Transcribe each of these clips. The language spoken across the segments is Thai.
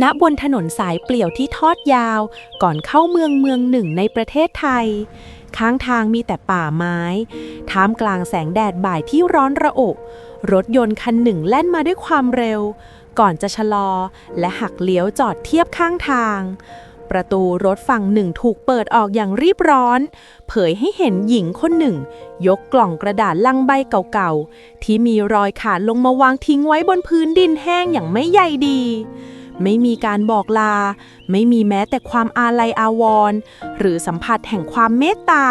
ณบนถนนสายเปลี่ยวที่ทอดยาวก่อนเข้าเมืองหนึ่งในประเทศไทยข้างทางมีแต่ป่าไม้ท่ามกลางแสงแดดบ่ายที่ร้อนระอุรถยนต์คันหนึ่งแล่นมาด้วยความเร็วก่อนจะชะลอและหักเลี้ยวจอดเทียบข้างทางประตูรถฝั่งหนึ่งถูกเปิดออกอย่างรีบร้อนเผยให้เห็นหญิงคนหนึ่งยกกล่องกระดาษลังใบเก่าๆที่มีรอยขาดลงมาวางทิ้งไว้บนพื้นดินแห้งอย่างไม่ใยดีไม่มีการบอกลาไม่มีแม้แต่ความอาลัยอาวรณ์หรือสัมผัสแห่งความเมตตา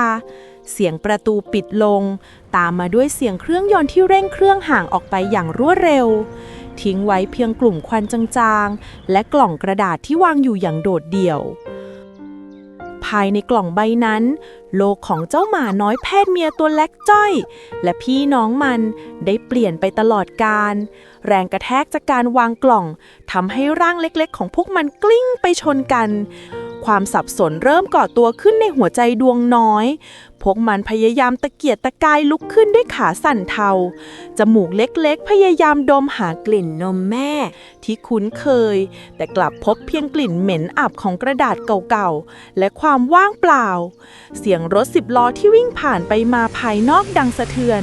เสียงประตูปิดลงตามมาด้วยเสียงเครื่องยนต์ที่เร่งเครื่องห่างออกไปอย่างรวดเร็วทิ้งไว้เพียงกลุ่มควันจางๆและกล่องกระดาษที่วางอยู่อย่างโดดเดี่ยวภายในกล่องใบนั้นโลกของเจ้าหมาน้อยแพทย์เมียตัวเล็กจ้อยและพี่น้องมันได้เปลี่ยนไปตลอดกาลแรงกระแทกจากการวางกล่องทำให้ร่างเล็กๆของพวกมันกลิ้งไปชนกันความสับสนเริ่มก่อตัวขึ้นในหัวใจดวงน้อยพวกมันพยายามตะเกียกตะกายลุกขึ้นด้วยขาสั่นเทาจมูกเล็กๆพยายามดมหากลิ่นนมแม่ที่คุ้นเคยแต่กลับพบเพียงกลิ่นเหม็นอับของกระดาษเก่าๆและความว่างเปล่าเสียงรถ10 ล้อที่วิ่งผ่านไปมาภายนอกดังสะเทือน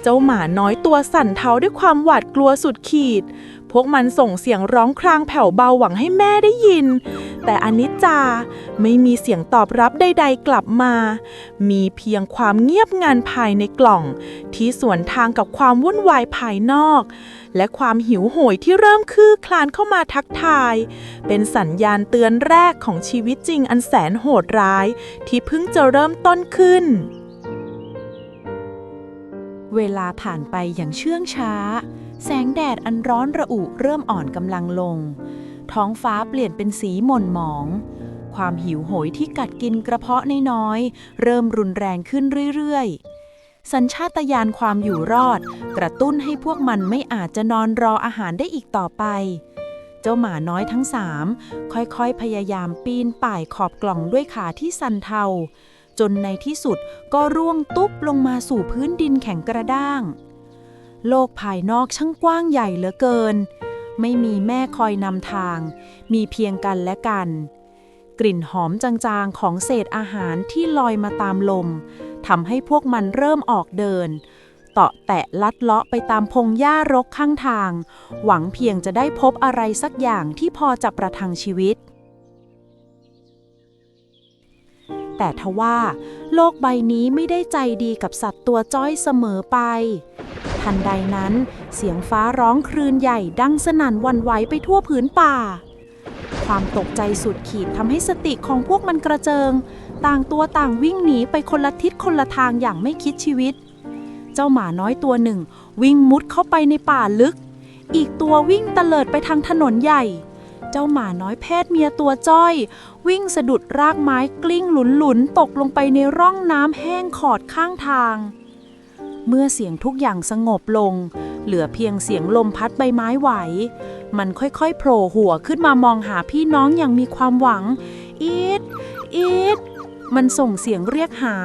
เจ้าหมาน้อยตัวสั่นเทาด้วยความหวาดกลัวสุดขีดพวกมันส่งเสียงร้องครางแผ่วเบาหวังให้แม่ได้ยินแต่อนิจจาไม่มีเสียงตอบรับใดๆกลับมามีเพียงความเงียบงันภายในกล่องที่สวนทางกับความวุ่นวายภายนอกและความหิวโหยที่เริ่มคืบคลานเข้ามาทักทายเป็นสัญญาณเตือนแรกของชีวิตจริงอันแสนโหดร้ายที่เพิ่งจะเริ่มต้นขึ้นเวลาผ่านไปอย่างเชื่องช้าแสงแดดอันร้อนระอุเริ่มอ่อนกำลังลงท้องฟ้าเปลี่ยนเป็นสีหม่นหมองความหิวโหยที่กัดกินกระเพาะน้อยๆเริ่มรุนแรงขึ้นเรื่อยๆสัญชาตญาณความอยู่รอดกระตุ้นให้พวกมันไม่อาจจะนอนรออาหารได้อีกต่อไปเจ้าหมาน้อยทั้ง3ค่อยๆพยายามปีนป่ายขอบกล่องด้วยขาที่สั่นเทาจนในที่สุดก็ร่วงตุ๊บลงมาสู่พื้นดินแข็งกระด้างโลกภายนอกช่างกว้างใหญ่เหลือเกินไม่มีแม่คอยนำทางมีเพียงกันและกันกลิ่นหอมจางๆของเศษอาหารที่ลอยมาตามลมทำให้พวกมันเริ่มออกเดินเตาะแตะลัดเลาะไปตามพงหญ้ารกข้างทางหวังเพียงจะได้พบอะไรสักอย่างที่พอจะประทังชีวิตแต่ทว่าโลกใบนี้ไม่ได้ใจดีกับสัตว์ตัวจ้อยเสมอไปทันใดนั้นเสียงฟ้าร้องคลื่นใหญ่ดังสนั่นหวั่นไหวไปทั่วผืนป่าความตกใจสุดขีดทำให้สติของพวกมันกระเจิงต่างตัวต่างวิ่งหนีไปคนละทิศคนละทางอย่างไม่คิดชีวิตเจ้าหมาน้อยตัวหนึ่งวิ่งมุดเข้าไปในป่าลึกอีกตัววิ่งเตลิดไปทางถนนใหญ่เจ้าหมาน้อยเพศเมียตัวจ้อยวิ่งสะดุดรากไม้กลิ้งหลุนๆตกลงไปในร่องน้ำแห้งขอดข้างทางเมื่อเสียงทุกอย่างสงบลงเหลือเพียงเสียงลมพัดใบไม้ไหวมันค่อยๆโผล่หัวขึ้นมามองหาพี่น้องอย่างมีความหวังอีดอีดมันส่งเสียงเรียกหา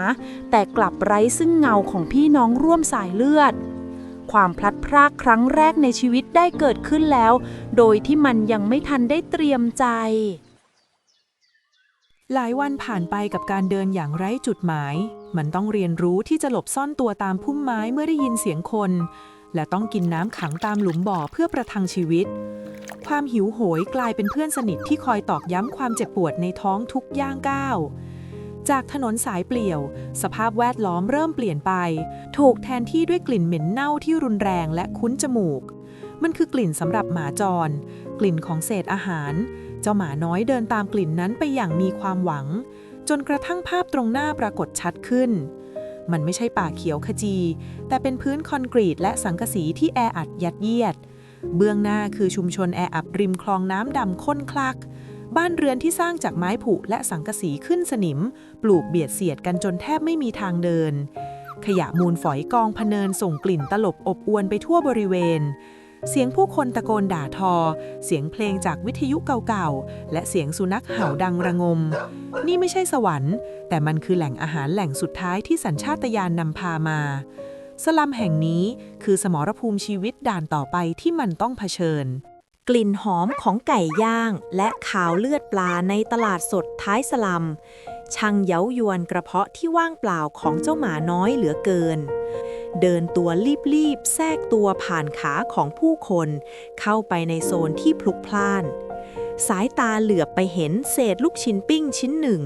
แต่กลับไร้ซึ่งเงาของพี่น้องร่วมสายเลือดความพลัดพรากครั้งแรกในชีวิตได้เกิดขึ้นแล้วโดยที่มันยังไม่ทันได้เตรียมใจหลายวันผ่านไปกับการเดินอย่างไร้จุดหมายมันต้องเรียนรู้ที่จะหลบซ่อนตัวตามพุ่มไม้เมื่อได้ยินเสียงคนและต้องกินน้ำขังตามหลุมบ่อเพื่อประทังชีวิตความหิวโหยกลายเป็นเพื่อนสนิทที่คอยตอกย้ำความเจ็บปวดในท้องทุกย่างก้าวจากถนนสายเปลี่ยวสภาพแวดล้อมเริ่มเปลี่ยนไปถูกแทนที่ด้วยกลิ่นเหม็นเน่าที่รุนแรงและคุ้นจมูกมันคือกลิ่นสำหรับหมาจรกลิ่นของเศษอาหารเจ้าหมาน้อยเดินตามกลิ่นนั้นไปอย่างมีความหวังจนกระทั่งภาพตรงหน้าปรากฏชัดขึ้นมันไม่ใช่ป่าเขียวขจีแต่เป็นพื้นคอนกรีตและสังกะสีที่แออัดยัดเยียดเบื้องหน้าคือชุมชนแออัดริมคลองน้ำดำข้นคลักบ้านเรือนที่สร้างจากไม้ผุและสังกะสีขึ้นสนิมปลูกเบียดเสียดกันจนแทบไม่มีทางเดินขยะมูลฝอยกองพะเนินส่งกลิ่นตลบอบอวนไปทั่วบริเวณเสียงผู้คนตะโกนด่าทอเสียงเพลงจากวิทยุเก่าๆและเสียงสุนัขเห่าดังระงมนี่ไม่ใช่สวรรค์แต่มันคือแหล่งอาหารแหล่งสุดท้ายที่สัญชาตญาณนำพามาสลัมแห่งนี้คือสมรภูมิชีวิตด่านต่อไปที่มันต้องเผชิญ กลิ่นหอมของไก่ย่างและขาวเลือดปลาในตลาดสดท้ายสลัมช่างเย้ายวนกระเพาะที่ว่างเปล่าของเจ้าหมาน้อยเหลือเกินเดินตัวรีบๆแทรกตัวผ่านขาของผู้คนเข้าไปในโซนที่พลุกพล่านสายตาเหลือบไปเห็นเศษลูกชิ้นปิ้งชิ้นหนึ่ง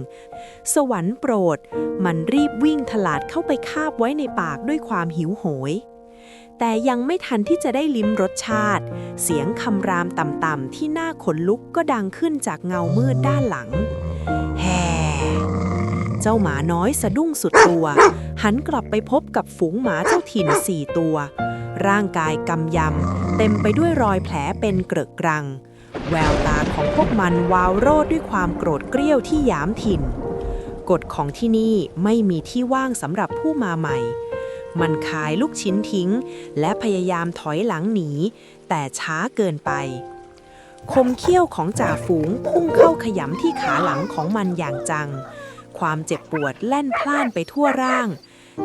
สวรรค์โปรดมันรีบวิ่งถลาดเข้าไปคาบไว้ในปากด้วยความหิวโหยแต่ยังไม่ทันที่จะได้ลิ้มรสชาติเสียงคำรามต่ำๆที่น่าขนลุกก็ดังขึ้นจากเงามืดด้านหลังแฮ่เจ้าหมาน้อยสะดุ้งสุดตัวหันกลับไปพบกับฝูงหมาเจ้าถิ่น4 ตัวร่างกายกำยำเต็มไปด้วยรอยแผลเป็นเกรอะกรังแววตาของพวกมันวาวโรดด้วยความโกรธเกรี้ยวที่หยามถิ่นกฎของที่นี่ไม่มีที่ว่างสำหรับผู้มาใหม่มันขายลูกชิ้นทิ้งและพยายามถอยหลังหนีแต่ช้าเกินไปคมเขี้ยวของจ่าฝูงพุ่งเข้าขยำที่ขาหลังของมันอย่างจังความเจ็บปวดแล่นพล่านไปทั่วร่าง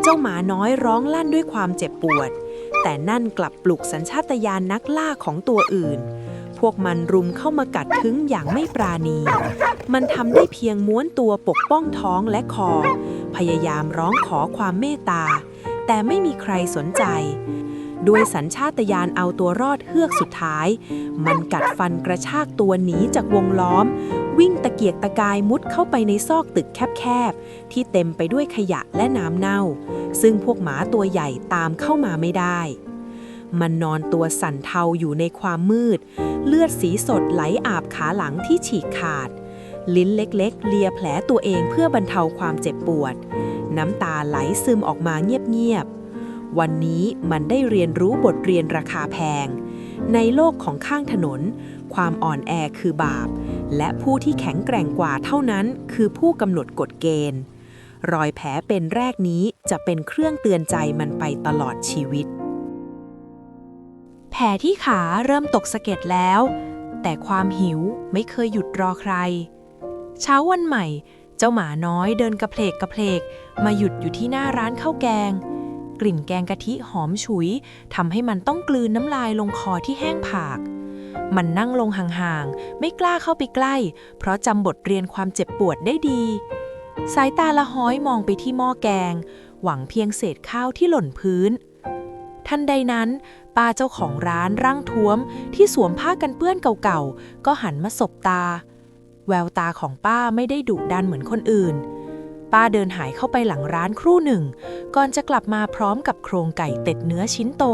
เจ้าหมาน้อยร้องลั่นด้วยความเจ็บปวดแต่นั่นกลับปลุกสัญชาตญาณนักล่าของตัวอื่นพวกมันรุมเข้ามากัดถึงอย่างไม่ปราณีมันทำได้เพียงม้วนตัวปกป้องท้องและคอพยายามร้องขอความเมตตาแต่ไม่มีใครสนใจด้วยสัญชาตญาณเอาตัวรอดเฮือกสุดท้ายมันกัดฟันกระชากตัวหนีจากวงล้อมวิ่งตะเกียกตะกายมุดเข้าไปในซอกตึกแคบๆที่เต็มไปด้วยขยะและน้ำเน่าซึ่งพวกหมาตัวใหญ่ตามเข้ามาไม่ได้มันนอนตัวสั่นเทาอยู่ในความมืดเลือดสีสดไหลอาบขาหลังที่ฉีกขาดลิ้นเล็กๆเลียแผลตัวเองเพื่อบรรเทาความเจ็บปวดน้ำตาไหลซึมออกมาเงียบๆวันนี้มันได้เรียนรู้บทเรียนราคาแพงในโลกของข้างถนนความอ่อนแอคือบาปและผู้ที่แข็งแกร่งกว่าเท่านั้นคือผู้กำหนดกฎเกณฑ์รอยแผลเป็นแรกนี้จะเป็นเครื่องเตือนใจมันไปตลอดชีวิตแผลที่ขาเริ่มตกสะเก็ดแล้วแต่ความหิวไม่เคยหยุดรอใครเช้าวันใหม่เจ้าหมาน้อยเดินกระเพลกมาหยุดอยู่ที่หน้าร้านข้าวแกงกลิ่นแกงกะทิหอมฉุยทำให้มันต้องกลืนน้ำลายลงคอที่แห้งผากมันนั่งลงห่างๆไม่กล้าเข้าไปใกล้เพราะจำบทเรียนความเจ็บปวดได้ดีสายตาละห้อยมองไปที่หม้อแกงหวังเพียงเศษข้าวที่หล่นพื้นทันใดนั้นป้าเจ้าของร้านร่างท้วมที่สวมผ้ากันเปื้อนเก่าๆก็หันมาสบตาแววตาของป้าไม่ได้ดุดันเหมือนคนอื่นป้าเดินหายเข้าไปหลังร้านครู่หนึ่งก่อนจะกลับมาพร้อมกับโครงไก่เต็ดเนื้อชิ้นโต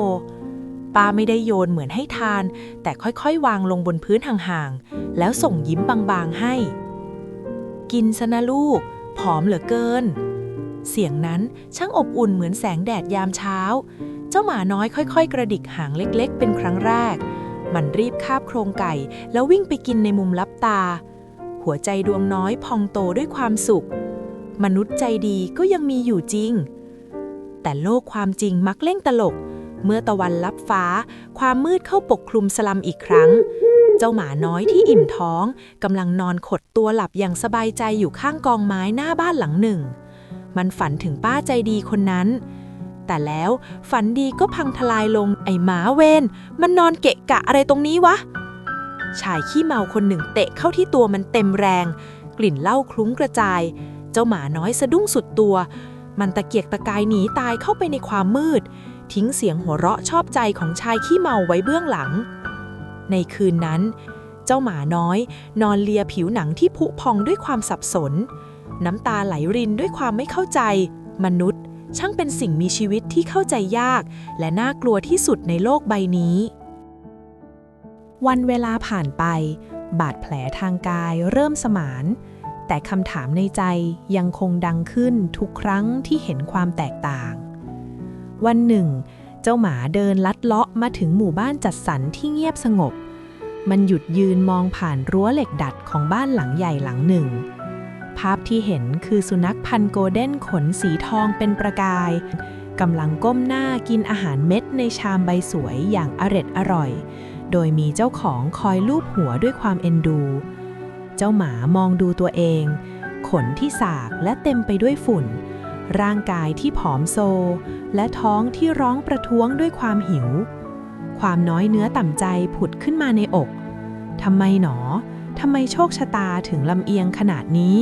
ป้าไม่ได้โยนเหมือนให้ทานแต่ค่อยๆวางลงบนพื้นห่างๆแล้วส่งยิ้มบางๆให้กินซะนะลูกผอมเหลือเกินเสียงนั้นช่างอบอุ่นเหมือนแสงแดดยามเช้าเจ้าหมาน้อยค่อยๆกระดิกหางเล็กๆเป็นครั้งแรกมันรีบคาบโครงไก่แล้ววิ่งไปกินในมุมลับตาหัวใจดวงน้อยพองโตด้วยความสุขมนุษย์ใจดีก็ยังมีอยู่จริงแต่โลกความจริงมักเล่นตลกเมื่อตะวันลับฟ้าความมืดเข้าปกคลุมสลัมอีกครั้งเจ้าหมาน้อยที่อิ่มท้องกำลังนอนขดตัวหลับอย่างสบายใจอยู่ข้างกองไม้หน้าบ้านหลังหนึ่งมันฝันถึงป้าใจดีคนนั้นแต่แล้วฝันดีก็พังทลายลงไอ้หมาเวนมันนอนเกะกะอะไรตรงนี้วะชายขี้เมาคนหนึ่งเตะเข้าที่ตัวมันเต็มแรงกลิ่นเหล้าคลุ้งกระจายเจ้าหมาน้อยสะดุ้งสุดตัวมันตะเกียกตะกายหนีตายเข้าไปในความมืดทิ้งเสียงหัวเราะชอบใจของชายขี้เมาไว้เบื้องหลังในคืนนั้นเจ้าหมาน้อยนอนเลียผิวหนังที่ผุพองด้วยความสับสนน้ำตาไหลรินด้วยความไม่เข้าใจมนุษย์ช่างเป็นสิ่งมีชีวิตที่เข้าใจยากและน่ากลัวที่สุดในโลกใบนี้วันเวลาผ่านไปบาดแผลทางกายเริ่มสมานแต่คำถามในใจยังคงดังขึ้นทุกครั้งที่เห็นความแตกต่างวันหนึ่งเจ้าหมาเดินลัดเลาะมาถึงหมู่บ้านจัดสรรที่เงียบสงบมันหยุดยืนมองผ่านรั้วเหล็กดัดของบ้านหลังใหญ่หลังหนึ่งภาพที่เห็นคือสุนัขพันธุ์โกลเด้นขนสีทองเป็นประกายกำลังก้มหน้ากินอาหารเม็ดในชามใบสวยอย่างอร่อยโดยมีเจ้าของคอยลูบหัวด้วยความเอ็นดูเจ้าหมามองดูตัวเองขนที่สากและเต็มไปด้วยฝุ่นร่างกายที่ผอมโซและท้องที่ร้องประท้วงด้วยความหิวความน้อยเนื้อต่ำใจผุดขึ้นมาในอก ทำไมหนอทำไมโชคชะตาถึงลำเอียงขนาดนี้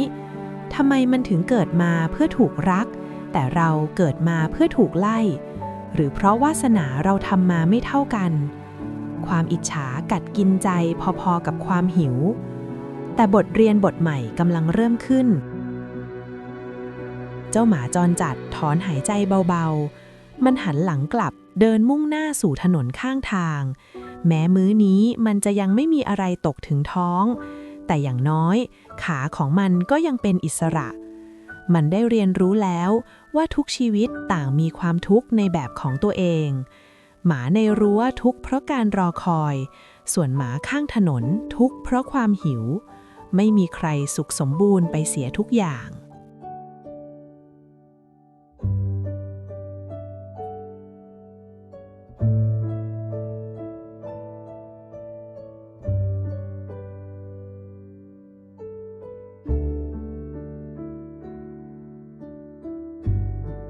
ทำไมมันถึงเกิดมาเพื่อถูกรักแต่เราเกิดมาเพื่อถูกไล่หรือเพราะวาสนาเราทำมาไม่เท่ากันความอิจฉากัดกินใจพอๆกับความหิวแต่บทเรียนบทใหม่กำลังเริ่มขึ้นเจ้าหมาจรจัดถอนหายใจเบาๆมันหันหลังกลับเดินมุ่งหน้าสู่ถนนข้างทางแม้มื้อนี้มันจะยังไม่มีอะไรตกถึงท้องแต่อย่างน้อยขาของมันก็ยังเป็นอิสระมันได้เรียนรู้แล้วว่าทุกชีวิตต่างมีความทุกข์ในแบบของตัวเองหมาในรั้วทุกข์เพราะการรอคอยส่วนหมาข้างถนนทุกข์เพราะความหิวไม่มีใครสุขสมบูรณ์ไปเสียทุกอย่าง